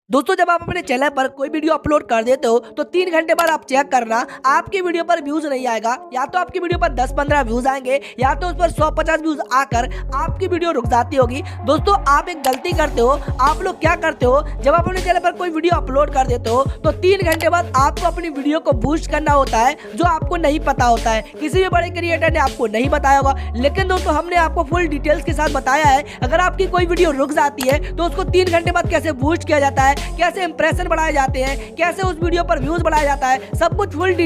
दोस्तों जब आप अपने चैनल पर कोई वीडियो अपलोड कर देते हो तो 3 घंटे बाद आप चेक करना आपकी वीडियो पर व्यूज नहीं आएगा। या तो आपकी वीडियो पर 10-15 व्यूज आएंगे या तो उस पर 100-50 व्यूज आकर आपकी वीडियो रुक जाती होगी। दोस्तों आप एक गलती करते हो। आप लोग क्या करते हो, जब आप अपने चैनल पर कोई वीडियो अपलोड कर देते हो तो 3 घंटे बाद आपको अपनी वीडियो को बूस्ट करना होता है, जो आपको नहीं पता होता है। किसी भी बड़े क्रिएटर ने आपको नहीं बताया होगा, लेकिन दोस्तों हमने आपको फुल डिटेल्स के साथ बताया है। अगर आपकी कोई वीडियो रुक जाती है तो उसको 3 घंटे बाद कैसे बूस्ट किया जाता है, कैसे इंप्रेशन बढ़ाए जाते हैं, कैसे उस वीडियो पर व्यूज बढ़ाया जाता है, सब कुछ फुल